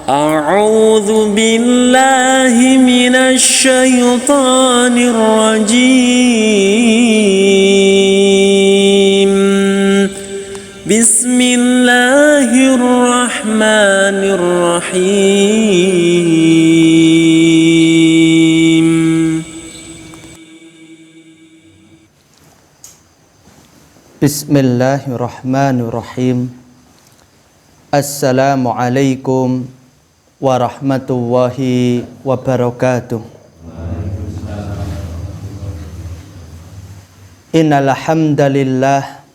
A'udzu billahi minasy syaithanir rajim. Bismillahirrahmanirrahim. Bismillahirrahmanirrahim. Assalamualaikum warahmatullahi wabarakatuh. Innal hamdalillah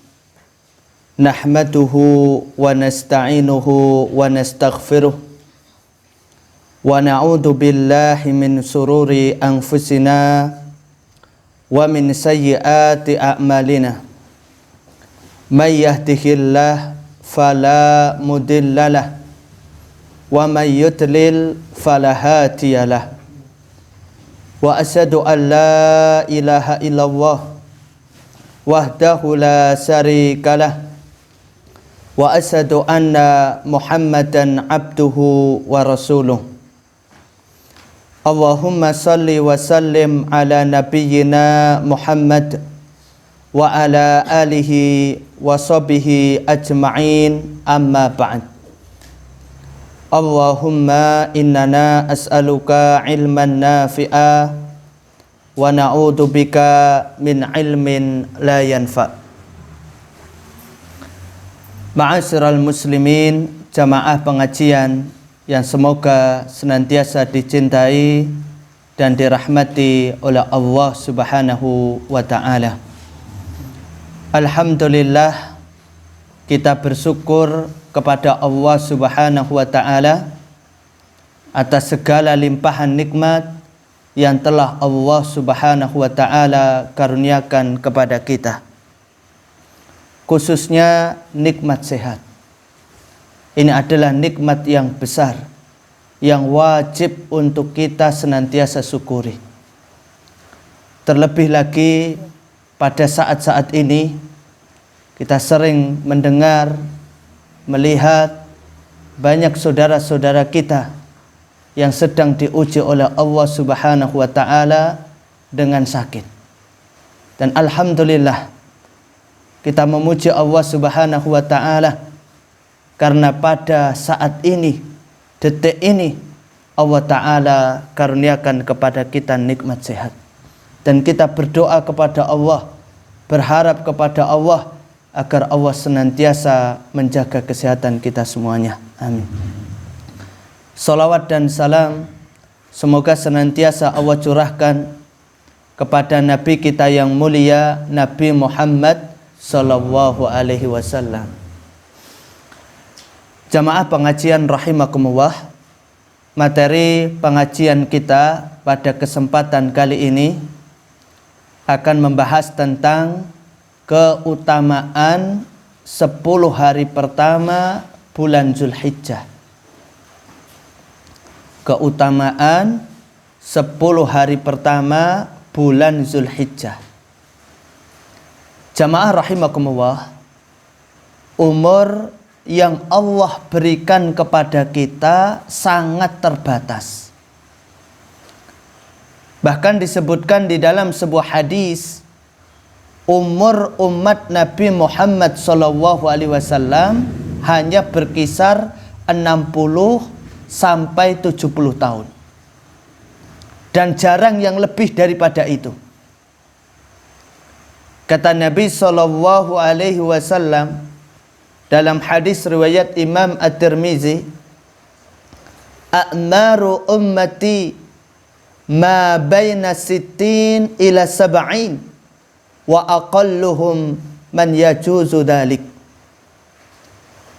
nahmaduhu wa nasta'inuhu wa nastaghfiruh wa na'udzu billahi min sururi anfusina wa min sayyiati a'malina. May yahdihillahu fala mudhillalah wa may yudlil fala hadiyalah. Wa asyhadu an la ilaha illallah wahdahu la syarikalah wa asyhadu anna Muhammadan abduhu wa rasuluh. Allahumma salli wa sallim ala nabiyyina Muhammad wa ala alihi wa sahbihi ajma'in, amma ba'd. Allahumma innana as'aluka ilman nafi'a wa na'udzu bika min ilmin la yanfa'. Ma'asyiral muslimin, jamaah pengajian yang semoga senantiasa dicintai dan dirahmati oleh Allah Subhanahu wa taala. Alhamdulillah, kita bersyukur kepada Allah Subhanahu wa taala atas segala limpahan nikmat yang telah Allah Subhanahu wa taala karuniakan kepada kita. Khususnya nikmat sehat. Ini adalah nikmat yang besar yang wajib untuk kita senantiasa syukuri. Terlebih lagi pada saat-saat ini kita sering mendengar, melihat banyak saudara-saudara kita yang sedang diuji oleh Allah Subhanahu wa taala dengan sakit. Dan alhamdulillah kita memuji Allah Subhanahu wa taala karena pada saat ini, detik ini, Allah taala karuniakan kepada kita nikmat sehat. Dan kita berdoa kepada Allah, berharap kepada Allah agar Allah senantiasa menjaga kesehatan kita semuanya. Amin. Salawat dan salam semoga senantiasa Allah curahkan kepada Nabi kita yang mulia, Nabi Muhammad sallallahu alaihi wasallam. Jamaah pengajian rahimakumullah, materi pengajian kita pada kesempatan kali ini akan membahas tentang keutamaan 10 hari pertama bulan Zulhijjah. Keutamaan 10 hari pertama bulan Zulhijjah. Jamaah rahimakumullah, umur yang Allah berikan kepada kita sangat terbatas. Bahkan disebutkan di dalam sebuah hadis, umur umat Nabi Muhammad SAW hanya berkisar 60 sampai 70 tahun. Dan jarang yang lebih daripada itu. Kata Nabi SAW dalam hadis riwayat Imam At-Tirmizi, "A'maru ummati ma baina 60 ila 70. Wa aqalluhum man yajuzu dalik."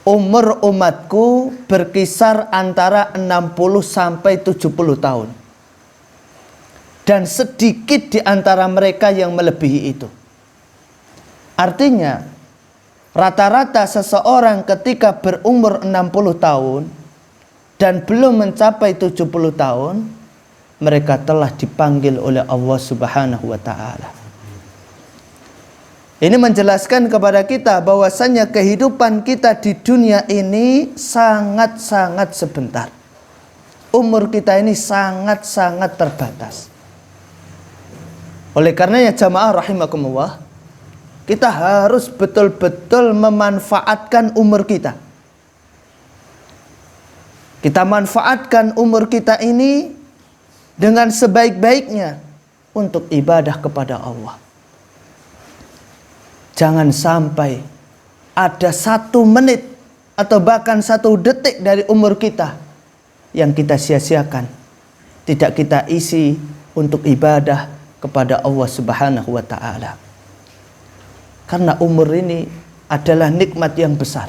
Umur umatku berkisar antara 60 sampai 70 tahun. Dan sedikit di antara mereka yang melebihi itu. Artinya, rata-rata seseorang ketika berumur 60 tahun dan belum mencapai 70 tahun, mereka telah dipanggil oleh Allah Subhanahu wa taala. Ini menjelaskan kepada kita bahwasannya kehidupan kita di dunia ini sangat-sangat sebentar. Umur kita ini sangat-sangat terbatas. Oleh karenanya jamaah rahimakumullah, kita harus betul-betul memanfaatkan umur kita. Kita manfaatkan umur kita ini dengan sebaik-baiknya untuk ibadah kepada Allah. Jangan sampai ada 1 menit atau bahkan 1 detik dari umur kita yang kita sia-siakan, tidak kita isi untuk ibadah kepada Allah Subhanahu wa ta'ala. Karena umur ini adalah nikmat yang besar.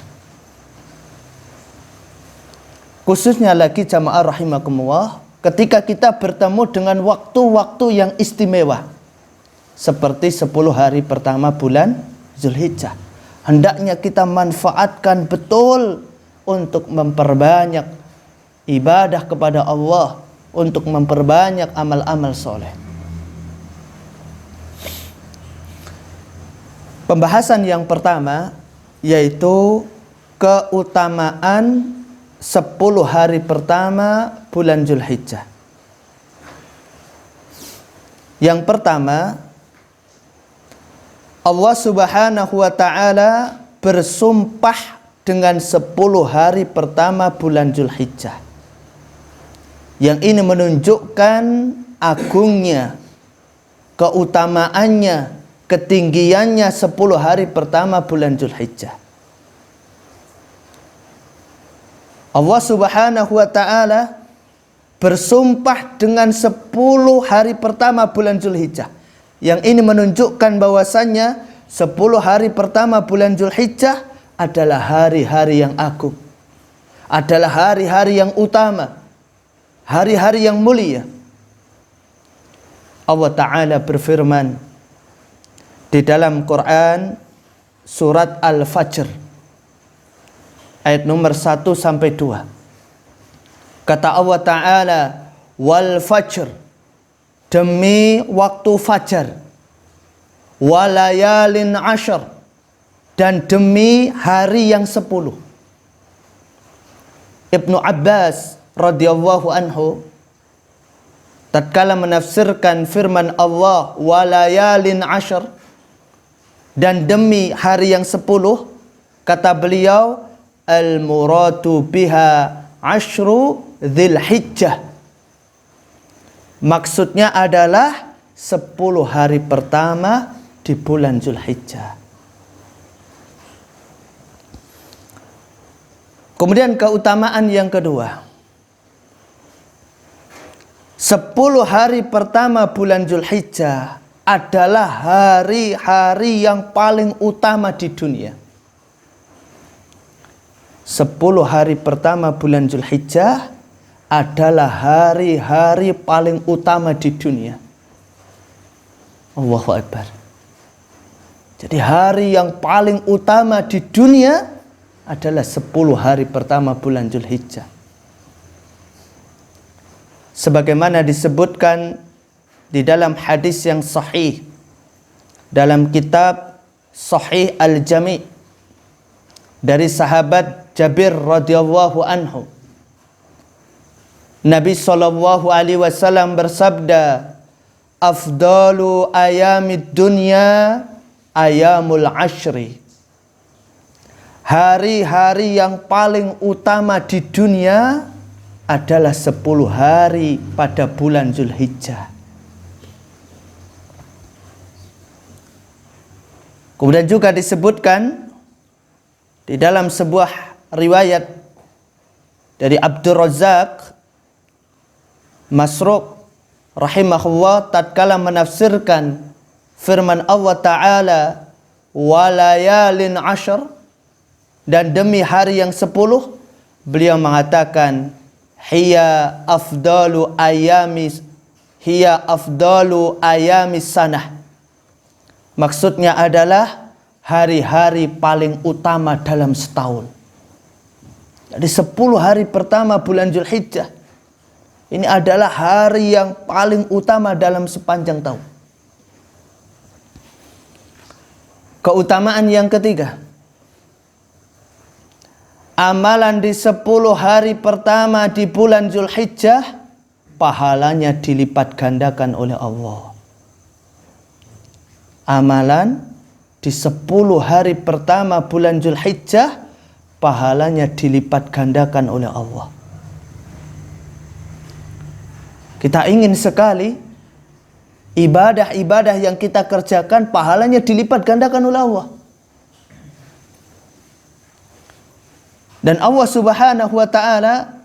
Khususnya lagi jamaah rahimakumullah, ketika kita bertemu dengan waktu-waktu yang istimewa, seperti 10 hari pertama bulan Zulhijjah, hendaknya kita manfaatkan betul untuk memperbanyak ibadah kepada Allah, untuk memperbanyak amal-amal soleh. Pembahasan yang pertama yaitu keutamaan 10 hari pertama bulan Zulhijjah. Yang pertama, Allah Subhanahu wa ta'ala bersumpah dengan 10 hari pertama bulan Zulhijjah. Yang ini menunjukkan agungnya, keutamaannya, ketinggiannya 10 hari pertama bulan Zulhijjah. Allah Subhanahu wa ta'ala bersumpah dengan 10 hari pertama bulan Zulhijjah. Yang ini menunjukkan bahwasannya 10 hari pertama bulan Zulhijjah adalah hari-hari yang agung, adalah hari-hari yang utama, hari-hari yang mulia. Allah Ta'ala berfirman di dalam Quran surat Al-Fajr ayat nomor 1 sampai 2. Kata Allah Ta'ala, wal fajr, demi waktu fajar, walayalin ashar, dan demi hari yang 10. Ibnu Abbas radhiyallahu anhu tatkala menafsirkan firman Allah walayalin ashar, dan demi hari yang 10, kata beliau, al-muradu biha ashru Dzulhijjah. Maksudnya adalah 10 hari pertama di bulan Zulhijjah. Kemudian keutamaan yang kedua, 10 hari pertama bulan Zulhijjah adalah hari-hari yang paling utama di dunia. 10 hari pertama bulan Zulhijjah adalah hari-hari paling utama di dunia. Allahu Akbar. Jadi hari yang paling utama di dunia adalah 10 hari pertama bulan Zulhijjah. Sebagaimana disebutkan di dalam hadis yang sahih dalam kitab Sahih Al-Jami' dari sahabat Jabir radhiyallahu anhu, Nabi sallallahu alaihi wasallam bersabda, afdalu ayamid dunya ayamul ashri. Hari-hari yang paling utama di dunia adalah 10 hari pada bulan Zulhijjah. Kemudian juga disebutkan di dalam sebuah riwayat dari Abdul Razzaq, Masruq rahimahullah tatkala menafsirkan firman Allah Ta'ala walayalin ashar, dan demi hari yang 10, beliau mengatakan hiya afdalu ayamis sanah. Maksudnya adalah hari-hari paling utama dalam setahun. Jadi 10 hari pertama bulan Zulhijjah ini adalah hari yang paling utama dalam sepanjang tahun. Keutamaan yang ketiga, amalan di 10 hari pertama di bulan Zulhijjah, pahalanya dilipat gandakan oleh Allah. Amalan di 10 hari pertama bulan Zulhijjah, pahalanya dilipat gandakan oleh Allah. Kita ingin sekali ibadah-ibadah yang kita kerjakan pahalanya dilipat gandakan oleh Allah. Dan Allah Subhanahu wa taala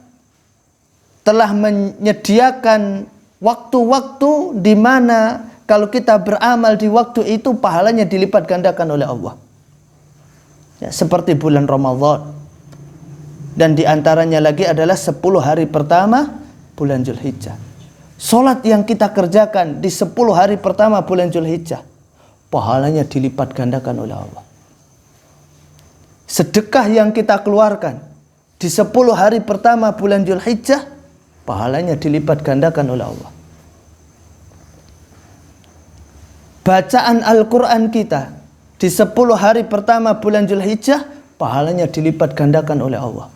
telah menyediakan waktu-waktu di mana kalau kita beramal di waktu itu pahalanya dilipat gandakan oleh Allah. Ya, seperti bulan Ramadan. Dan di antaranya lagi adalah 10 hari pertama bulan Zulhijjah. Salat yang kita kerjakan di 10 hari pertama bulan Zulhijjah, pahalanya dilipat gandakan oleh Allah. Sedekah yang kita keluarkan di 10 hari pertama bulan Zulhijjah, pahalanya dilipat gandakan oleh Allah. Bacaan Al-Quran kita di 10 hari pertama bulan Zulhijjah, pahalanya dilipat gandakan oleh Allah.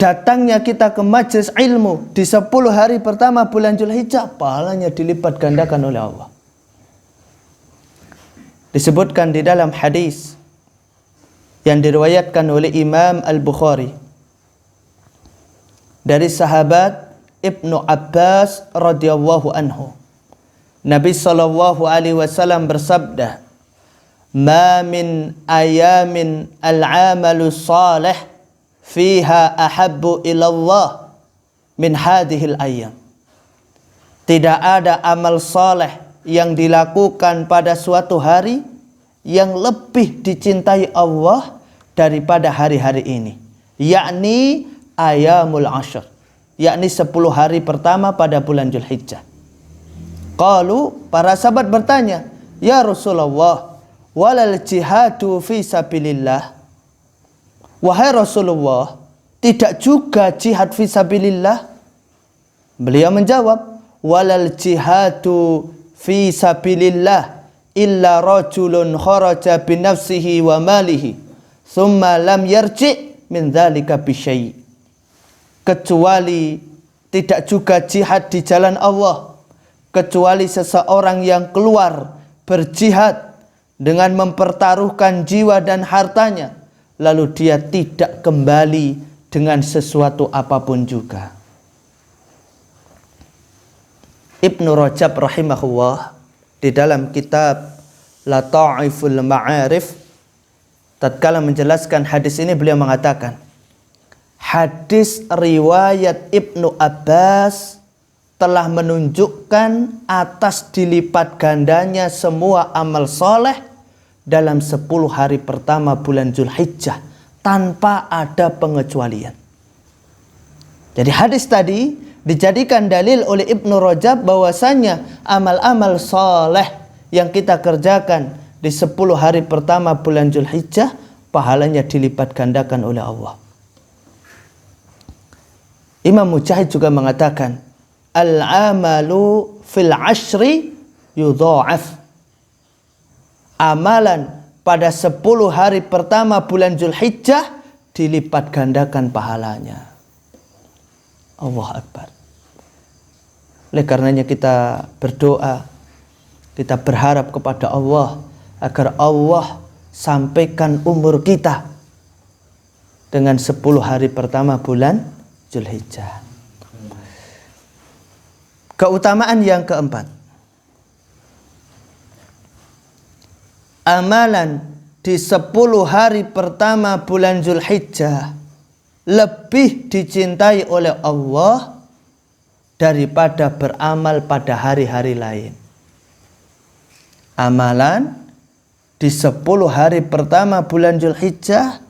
Datangnya kita ke majelis ilmu di 10 hari pertama bulan Zulhijjah, pahalanya dilipat gandakan oleh Allah. Disebutkan di dalam hadis yang diriwayatkan oleh Imam Al-Bukhari dari sahabat Ibnu Abbas radhiyallahu anhu, Nabi sallallahu alaihi wasallam bersabda, "Ma min ayamin al-amalu salih fiha ahabbu ilallah min hadhil ayyam." Tidak ada amal saleh yang dilakukan pada suatu hari yang lebih dicintai Allah daripada hari-hari ini, yakni ayamul ashr, yakni 10 hari pertama pada bulan Zulhijjah. Qalu, para sahabat bertanya, "Ya Rasulullah, walal jihadu fi sabilillah?" Wahai Rasulullah, tidak juga jihad fi sabilillah? Beliau menjawab, walal jihadu fi sabilillah illa rajulun kharaja bi nafsihi wa malihi thumma lam yarji' min dzalika bi syai'. Kecuali tidak juga jihad di jalan Allah, kecuali seseorang yang keluar berjihad dengan mempertaruhkan jiwa dan hartanya, lalu dia tidak kembali dengan sesuatu apapun juga. Ibnu Rajab rahimahullah di dalam kitab Lataiful Ma'arif tatkala menjelaskan hadis ini, beliau mengatakan, hadis riwayat Ibnu Abbas telah menunjukkan atas dilipat gandanya semua amal soleh dalam 10 hari pertama bulan Zulhijjah tanpa ada pengecualian. Jadi hadis tadi dijadikan dalil oleh Ibnu Rajab bahwasanya amal-amal soleh yang kita kerjakan di 10 hari pertama bulan Zulhijjah pahalanya dilipat gandakan oleh Allah. Imam Mujahid juga mengatakan, al-amalu fil ashri yudha'af. Amalan pada 10 hari pertama bulan Zulhijjah dilipat gandakan pahalanya. Allah Akbar. Oleh karenanya kita berdoa, kita berharap kepada Allah agar Allah sampaikan umur kita dengan 10 hari pertama bulan Zulhijjah. Keutamaan yang keempat, amalan di 10 hari pertama bulan Zulhijjah lebih dicintai oleh Allah daripada beramal pada hari-hari lain. Amalan di 10 hari pertama bulan Zulhijjah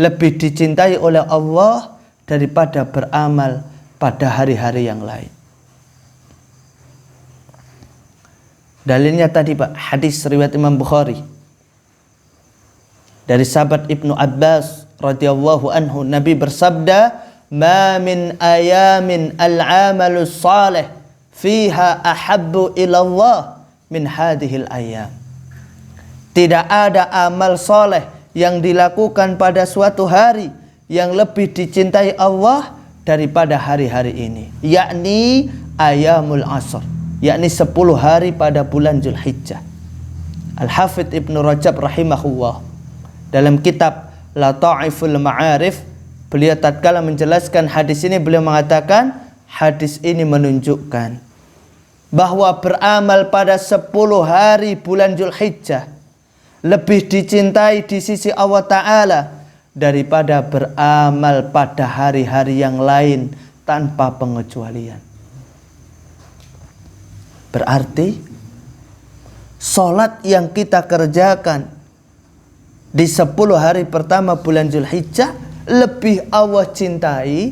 lebih dicintai oleh Allah daripada beramal pada hari-hari yang lain. Dalilnya tadi Pak, hadis riwayat Imam Bukhari dari sahabat Ibnu Abbas radhiyallahu anhu, Nabi bersabda, "Ma min ayamin al-amalu salih fiha ahabbu ilallah min hadhil ayyam. Tidak ada amal soleh yang dilakukan pada suatu hari yang lebih dicintai Allah daripada hari-hari ini, yakni ayamul asr, yakni 10 hari pada bulan Zulhijjah. Al-Hafidh Ibnu Rajab rahimahullah dalam kitab Lataiful Ma'arif, beliau tatkala menjelaskan hadis ini, beliau mengatakan hadis ini menunjukkan bahwa beramal pada 10 hari bulan Zulhijjah lebih dicintai di sisi Allah Ta'ala daripada beramal pada hari-hari yang lain tanpa pengecualian. Berarti salat yang kita kerjakan di 10 hari pertama bulan Zulhijjah lebih Allah cintai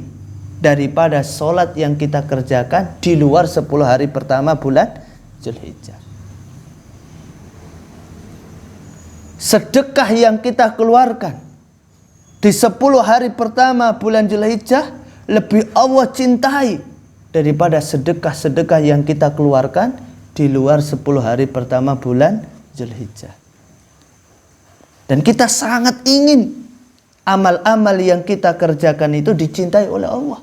daripada salat yang kita kerjakan di luar 10 hari pertama bulan Zulhijjah. Sedekah yang kita keluarkan di 10 hari pertama bulan Zulhijjah lebih Allah cintai daripada sedekah-sedekah yang kita keluarkan di luar 10 hari pertama bulan Zulhijjah. Dan kita sangat ingin amal-amal yang kita kerjakan itu dicintai oleh Allah.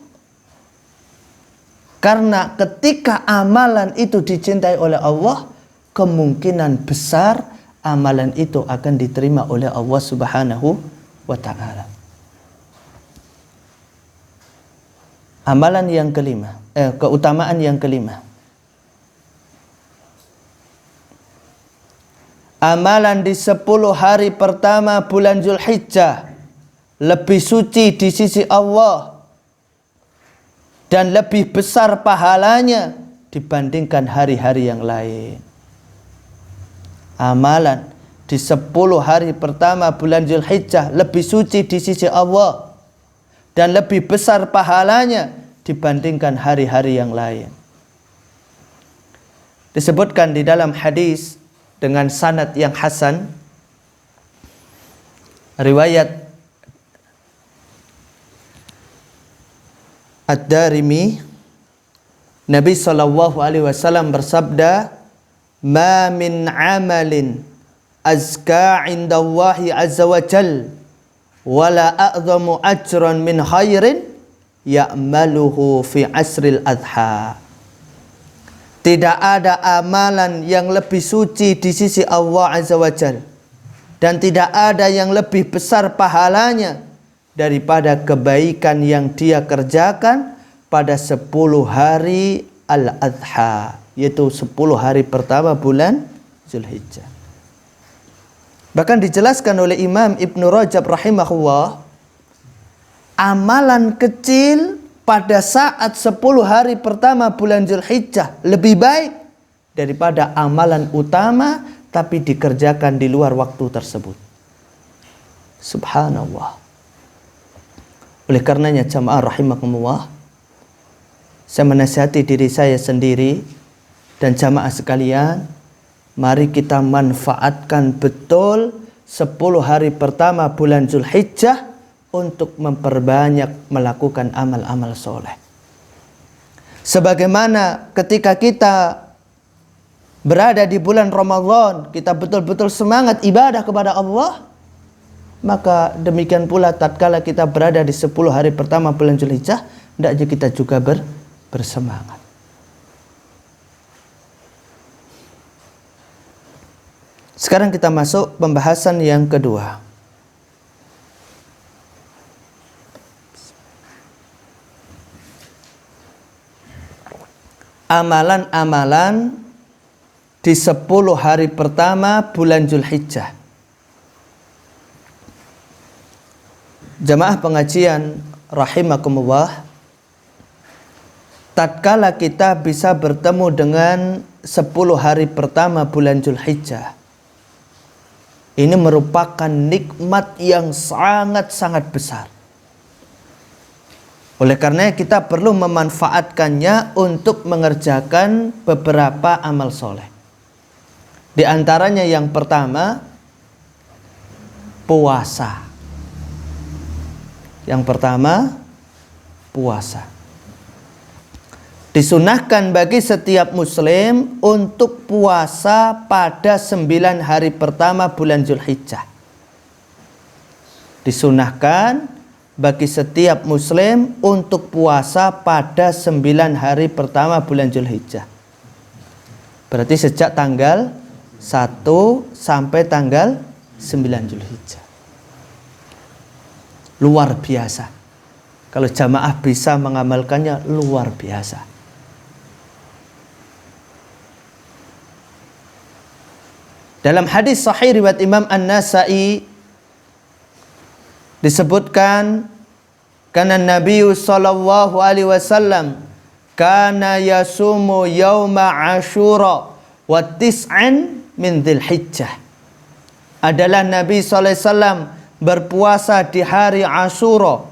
Karena ketika amalan itu dicintai oleh Allah, kemungkinan besar amalan itu akan diterima oleh Allah Subhanahu wa Ta'ala. Amalan yang kelima, keutamaan yang kelima. Amalan di 10 hari pertama bulan Zulhijjah lebih suci di sisi Allah dan lebih besar pahalanya dibandingkan hari-hari yang lain. Amalan di 10 hari pertama bulan Zulhijjah lebih suci di sisi Allah dan lebih besar pahalanya dibandingkan hari-hari yang lain. Disebutkan di dalam hadis dengan sanad yang hasan, riwayat Ad-Darimi, Nabi SAW bersabda, "Ma min amalin azka indallahi azza wa jal wala a'zamu ajran min khairin ya'maluhu fi asril adha." Tidak ada amalan yang lebih suci di sisi Allah azza wa jal, dan tidak ada yang lebih besar pahalanya daripada kebaikan yang dia kerjakan pada 10 hari al-adha, yaitu 10 hari pertama bulan Zulhijjah. Bahkan dijelaskan oleh Imam Ibnu Rajab rahimahullah, amalan kecil pada saat 10 hari pertama bulan Zulhijjah lebih baik daripada amalan utama tapi dikerjakan di luar waktu tersebut. Subhanallah. Oleh karenanya jamaah rahimakumullah, saya menasihati diri saya sendiri dan jamaah sekalian, mari kita manfaatkan betul 10 hari pertama bulan Zulhijjah untuk memperbanyak melakukan amal-amal soleh. Sebagaimana ketika kita berada di bulan Ramadan, kita betul-betul semangat ibadah kepada Allah, maka demikian pula tatkala kita berada di 10 hari pertama bulan Zulhijjah, hendaknya kita juga bersemangat. Sekarang kita masuk pembahasan yang kedua. Amalan-amalan di 10 hari pertama bulan Zulhijjah. Jamaah pengajian rahimakumullah, tatkala kita bisa bertemu dengan 10 hari pertama bulan Zulhijjah, ini merupakan nikmat yang sangat-sangat besar. Oleh karena kita perlu memanfaatkannya untuk mengerjakan beberapa amal soleh. Di antaranya yang pertama, puasa. Yang pertama, puasa. Di Disunahkan bagi setiap muslim untuk puasa pada 9 hari pertama bulan Zulhijjah. Disunahkan bagi setiap muslim untuk puasa pada 9 hari pertama bulan Zulhijjah. Berarti sejak tanggal 1 sampai tanggal 9 Zulhijjah. Luar biasa. Kalau jamaah bisa mengamalkannya, luar biasa. Dalam hadis sahih riwayat Imam An-Nasa'i disebutkan, kana Nabi sallallahu alaihi wasallam kana yasumu yauma Asyura wa tis'an min Dzulhijjah. Adalah Nabi sallallahu alaihi wasallam berpuasa di hari Asyura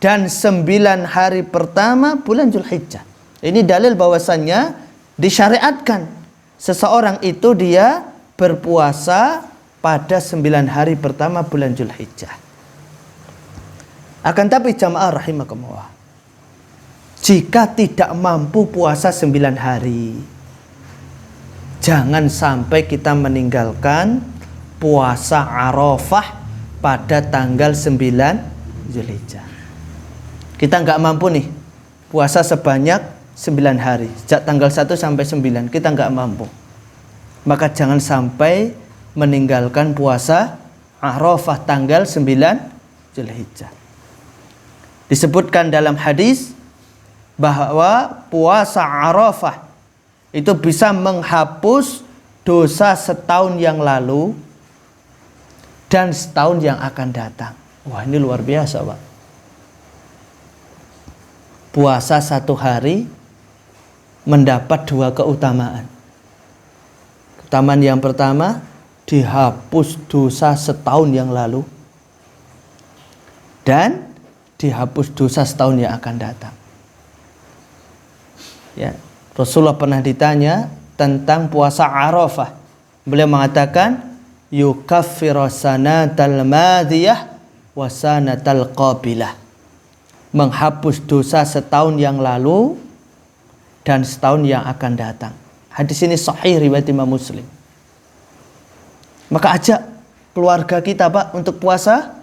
dan 9 hari pertama bulan Dzulhijjah. Ini dalil bahwasannya disyariatkan seseorang itu dia berpuasa pada 9 hari pertama bulan Dzulhijjah. Akan tapi jamaah rahimakumullah, jika tidak mampu puasa 9 hari, jangan sampai kita meninggalkan puasa Arafah pada tanggal 9 Dzulhijjah. Kita nggak mampu nih puasa sebanyak 9 hari, sejak tanggal 1 sampai 9 kita nggak mampu. Maka jangan sampai meninggalkan puasa Arafah tanggal 9 Dzulhijjah. Disebutkan dalam hadis bahwa puasa Arafah itu bisa menghapus dosa setahun yang lalu dan setahun yang akan datang. Wah, ini luar biasa, Pak. Puasa 1 hari mendapat 2 keutamaan. Keutamaan yang pertama, dihapus dosa setahun yang lalu dan dihapus dosa setahun yang akan datang. Ya, Rasulullah pernah ditanya tentang puasa Arafah. Beliau mengatakan, yukaffiru sanatal madiyah wa sanatal qabilah. Menghapus dosa setahun yang lalu dan setahun yang akan datang. Hadis ini sahih riwayat Imam Muslim. Maka ajak keluarga kita, Pak, untuk puasa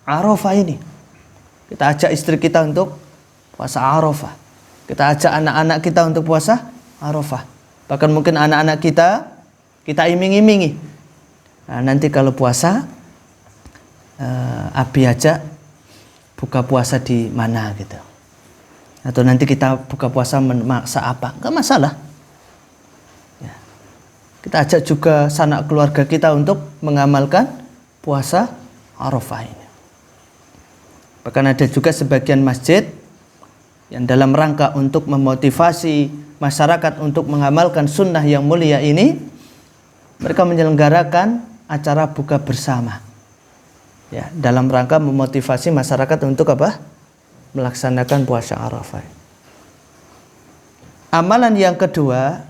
Arafah ini. Kita ajak istri kita untuk puasa Arafah. Kita ajak anak-anak kita untuk puasa Arafah. Bahkan mungkin anak-anak kita iming-imingi. Nah, nanti kalau puasa, Abi ajak buka puasa di mana gitu. Atau nanti kita buka puasa masak apa. Enggak masalah. Ya. Kita ajak juga sanak keluarga kita untuk mengamalkan puasa Arafah ini. Bahkan ada juga sebagian masjid yang dalam rangka untuk memotivasi masyarakat untuk mengamalkan sunnah yang mulia ini, mereka menyelenggarakan acara buka bersama. Ya, dalam rangka memotivasi masyarakat untuk apa? Melaksanakan puasa Arafah. Amalan yang kedua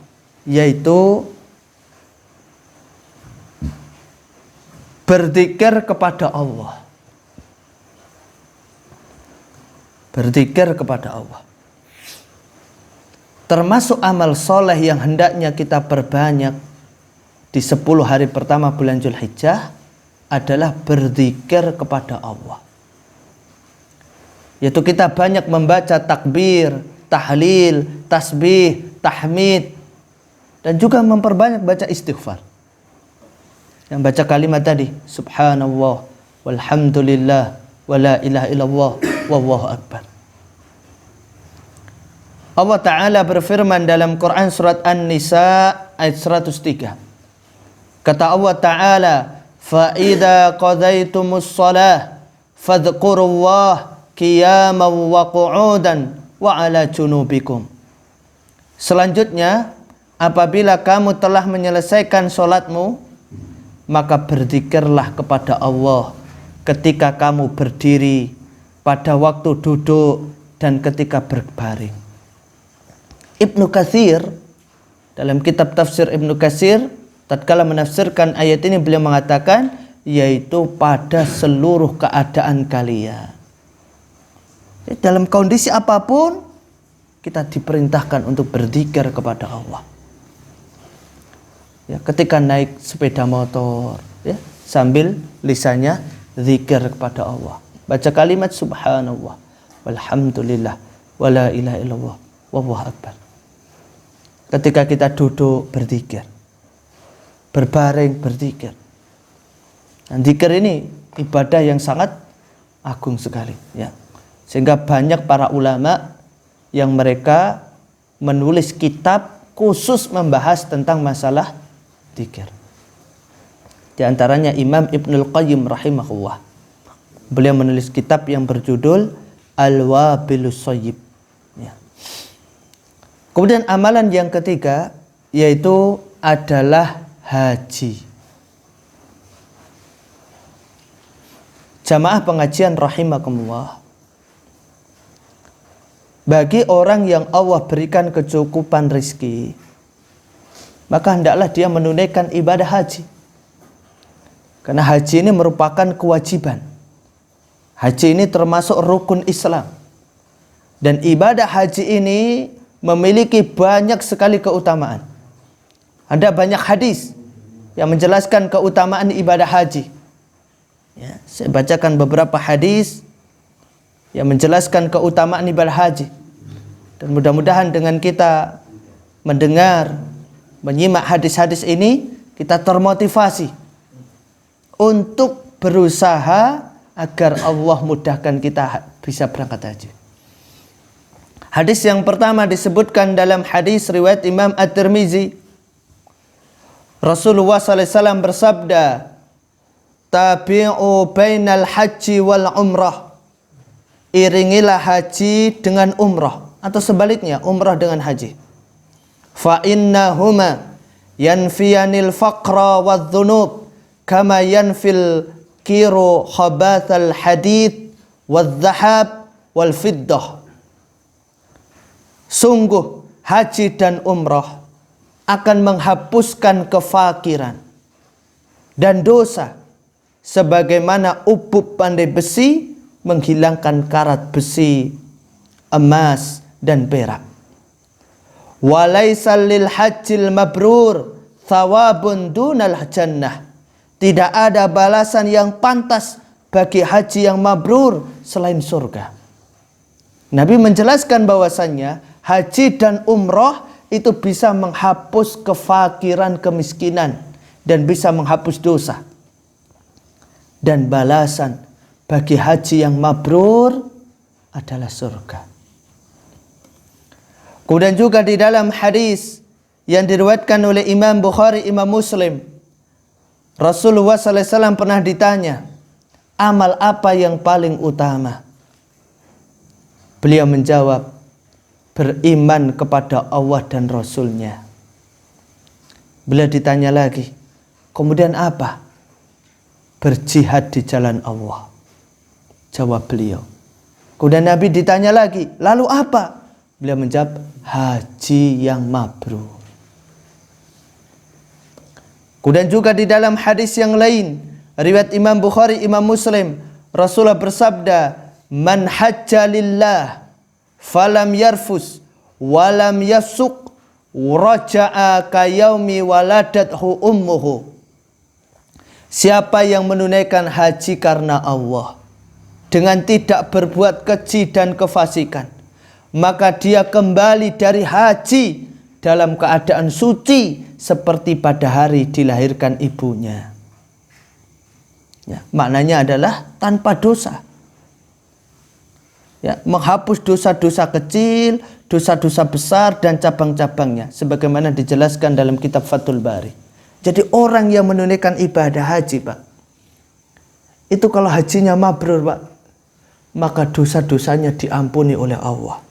yaitu berzikir kepada Allah. Berzikir kepada Allah. Termasuk amal soleh yang hendaknya kita perbanyak di 10 hari pertama bulan Zulhijjah adalah berzikir kepada Allah. Yaitu kita banyak membaca takbir, tahlil, tasbih, tahmid, dan juga memperbanyak baca istighfar. Yang baca kalimat tadi, subhanallah, walhamdulillah, wala ilaha illallah, wallahu akbar. Allah Ta'ala berfirman dalam Quran surat An-Nisa ayat 103. Kata Allah Ta'ala, فَإِذَا قَضَيْتُمُ الصَّلَاةَ فَاذْكُرُوا اللَّهَ قِيَامًا وَقُعُودًا وَعَلَى جُنُوبِكُمْ. Selanjutnya, apabila kamu telah menyelesaikan sholatmu, maka berzikirlah kepada Allah ketika kamu berdiri, pada waktu duduk, dan ketika berbaring. Ibnu Katsir dalam kitab tafsir Ibnu Katsir tatkala menafsirkan ayat ini, beliau mengatakan yaitu pada seluruh keadaan kalian. Dalam kondisi apapun kita diperintahkan untuk berzikir kepada Allah. Ya, ketika naik sepeda motor, ya, sambil lisannya zikir kepada Allah. Baca kalimat subhanallah, walhamdulillah, wala ilaha illallah, wallahu akbar. Ketika kita duduk berzikir, berbaring berzikir. Dan zikir ini ibadah yang sangat agung sekali, ya. Sehingga banyak para ulama yang mereka menulis kitab khusus membahas tentang masalah zikir. Di antaranya Imam Ibnul Qayyim rahimahullah. Beliau menulis kitab yang berjudul Al-Wabilus Shayyib. Ya. Kemudian amalan yang ketiga yaitu adalah haji. Jamaah pengajian rahimakumullah. Bagi orang yang Allah berikan kecukupan rizki, maka hendaklah dia menunaikan ibadah haji. Karena haji ini merupakan kewajiban. Haji ini termasuk rukun Islam. Dan ibadah haji ini memiliki banyak sekali keutamaan. Ada banyak hadis yang menjelaskan keutamaan ibadah haji. Ya, saya bacakan beberapa hadis yang menjelaskan keutamaan ibadah haji. Dan mudah-mudahan dengan kita mendengar, menyimak hadis-hadis ini, kita termotivasi untuk berusaha agar Allah mudahkan kita bisa berangkat haji. Hadis yang pertama disebutkan dalam hadis riwayat Imam At-Tirmizi. Rasulullah SAW bersabda, tabi'u bainal haji wal umrah. Iringilah haji dengan umrah, atau sebaliknya umrah dengan haji. Fa innahuma yanfiyanil faqra wadh-dhunub kama yanfil kiru khabathal hadid wadh-dhahab wal fiddah. Sungguh haji dan umrah akan menghapuskan kefakiran dan dosa sebagaimana ubub pandai besi menghilangkan karat besi, emas dan perak. Walaisal lil hajjil mabrur thawabun dunal jannah. Tidak ada balasan yang pantas bagi haji yang mabrur selain surga. Nabi menjelaskan bahwasannya haji dan umrah itu bisa menghapus kefakiran, kemiskinan, dan bisa menghapus dosa. Dan balasan bagi haji yang mabrur adalah surga. Kemudian juga di dalam hadis yang diriwayatkan oleh Imam Bukhari, Imam Muslim, Rasulullah SAW pernah ditanya, amal apa yang paling utama? Beliau menjawab, beriman kepada Allah dan Rasulnya. Beliau ditanya lagi, kemudian apa? Berjihad di jalan Allah. Jawab beliau. Kemudian Nabi ditanya lagi, lalu apa? Beliau menjawab, haji yang mabrur. Kemudian juga di dalam hadis yang lain, riwayat Imam Bukhari, Imam Muslim, Rasulullah bersabda, man hajja lillah falam yarfus walam yafsuq raja'a kayaumi waladathu ummuhu. Siapa yang menunaikan haji karena Allah dengan tidak berbuat keji dan kefasikan, maka dia kembali dari haji dalam keadaan suci seperti pada hari dilahirkan ibunya. Ya, maknanya adalah tanpa dosa. Ya, menghapus dosa-dosa kecil, dosa-dosa besar dan cabang-cabangnya, sebagaimana dijelaskan dalam kitab Fathul Bari. Jadi orang yang menunaikan ibadah haji, Pak, itu kalau hajinya mabrur, Pak, maka dosa-dosanya diampuni oleh Allah.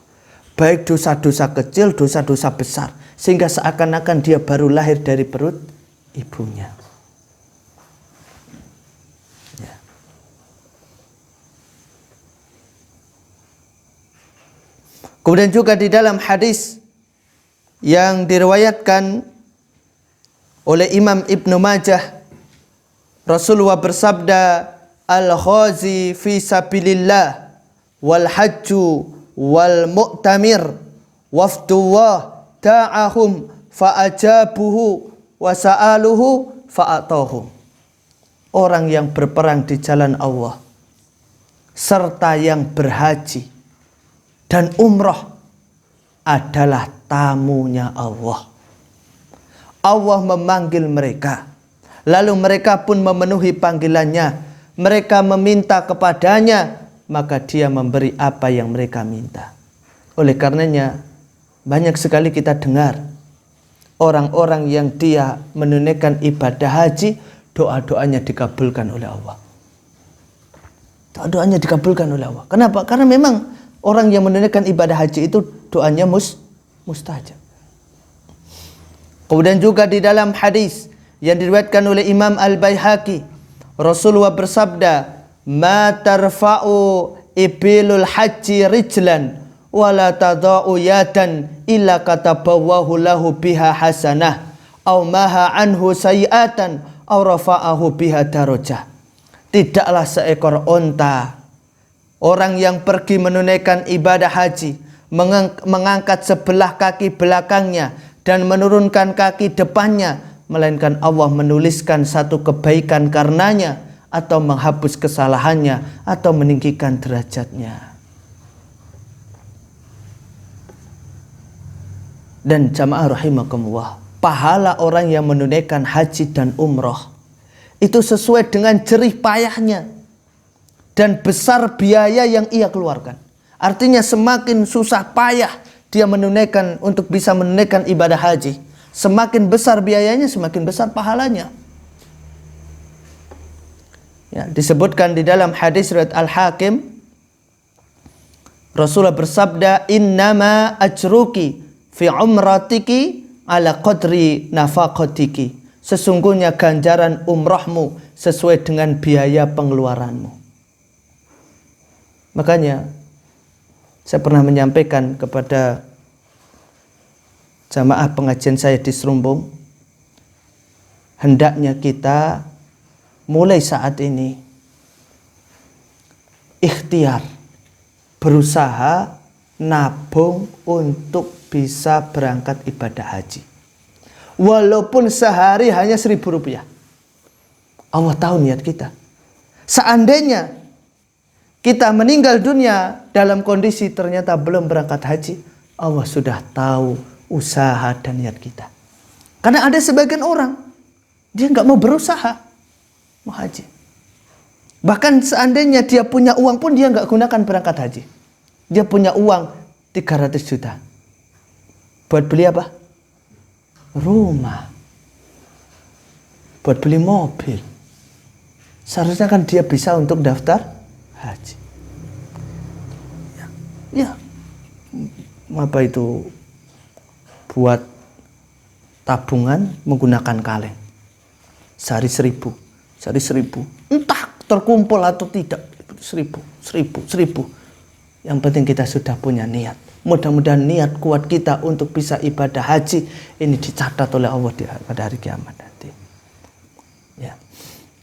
Baik dosa-dosa kecil, dosa-dosa besar. Sehingga seakan-akan dia baru lahir dari perut ibunya. Ya. Kemudian juga di dalam hadis yang diriwayatkan oleh Imam Ibnu Majah, Rasulullah bersabda, al-ghazi fi sabilillah wal hajju wal mu'tamir wafdullah da'ahum fa'ajabuhu wa sa'aluhu fa'atahum. Orang yang berperang di jalan Allah serta yang berhaji dan umrah adalah tamunya Allah. Allah memanggil mereka, lalu mereka pun memenuhi panggilannya. Mereka meminta kepadanya, maka dia memberi apa yang mereka minta. Oleh karenanya banyak sekali kita dengar orang-orang yang dia menunaikan ibadah haji, doa-doanya dikabulkan oleh Allah. Doa-doanya dikabulkan oleh Allah. Kenapa? Karena memang orang yang menunaikan ibadah haji itu doanya mustajab. Kemudian juga di dalam hadis yang diriwayatkan oleh Imam Al-Baihaqi, Rasulullah bersabda, "Ma tarfa'u ibilul haji rijlan wala tada'u yadan illa katabawahu lahu biha hasanah aw maha anhu sayi'atan aw rafa'ahu biha darajah." Tidaklah seekor onta, orang yang pergi menunaikan ibadah haji, mengangkat sebelah kaki belakangnya dan menurunkan kaki depannya, melainkan Allah menuliskan satu kebaikan karenanya, atau menghapus kesalahannya, atau meninggikan derajatnya. Dan jamaah rahimakumullah, pahala orang yang menunaikan haji dan umrah itu sesuai dengan jerih payahnya dan besar biaya yang ia keluarkan. Artinya semakin susah payah dia menunaikan untuk bisa menunaikan ibadah haji, semakin besar biayanya, semakin besar pahalanya. Ya, disebutkan di dalam hadis riwayat Al-Hakim, Rasulullah bersabda, "Innama ajruki fi umratiki ala qadri nafaqatiki." Sesungguhnya ganjaran umrahmu sesuai dengan biaya pengeluaranmu. Makanya saya pernah menyampaikan kepada jamaah pengajian saya di Serumbung, hendaknya kita mulai saat ini ikhtiar, berusaha nabung untuk bisa berangkat ibadah haji. Walaupun sehari hanya Rp1.000. Allah tahu niat kita. Seandainya kita meninggal dunia dalam kondisi ternyata belum berangkat haji, Allah sudah tahu usaha dan niat kita. Karena ada sebagian orang, dia nggak mau berusaha mau haji. Bahkan seandainya dia punya uang pun dia nggak gunakan berangkat haji. Dia punya uang 300 juta. Buat beli apa? Rumah. Buat beli mobil. Seharusnya kan dia bisa untuk daftar haji. Ya. Apa itu? Buat tabungan menggunakan kaleng. Sehari 1.000. Sehari 1.000. Entah terkumpul atau tidak. 1.000. Yang penting kita sudah punya niat. Mudah-mudahan niat kuat kita untuk bisa ibadah haji ini dicatat oleh Allah pada hari kiamat nanti. Ya.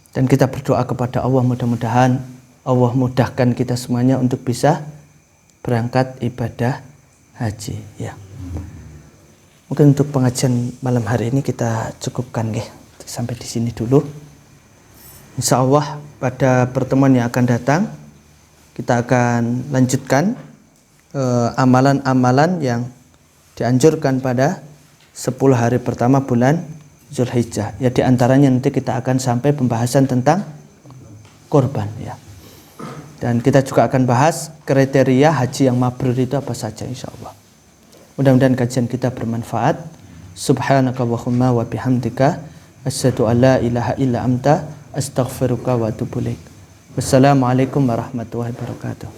Dan kita berdoa kepada Allah, mudah-mudahan Allah mudahkan kita semuanya untuk bisa berangkat ibadah haji. Ya. Mungkin untuk pengajian malam hari ini kita cukupkan nggih. Sampai di sini dulu. Insya Allah pada pertemuan yang akan datang kita akan lanjutkan amalan-amalan yang dianjurkan pada 10 hari pertama bulan Zulhijjah. Ya, di antaranya nanti kita akan sampai pembahasan tentang kurban ya. Dan kita juga akan bahas kriteria haji yang mabrur itu apa saja insyaallah. Mudah-mudahan kajian kita bermanfaat. Subhanakallahumma wa bihamdika asyhadu an la ilaha illa anta astaghfiruka wa atubu ilaik. Wassalamualaikum warahmatullahi wabarakatuh.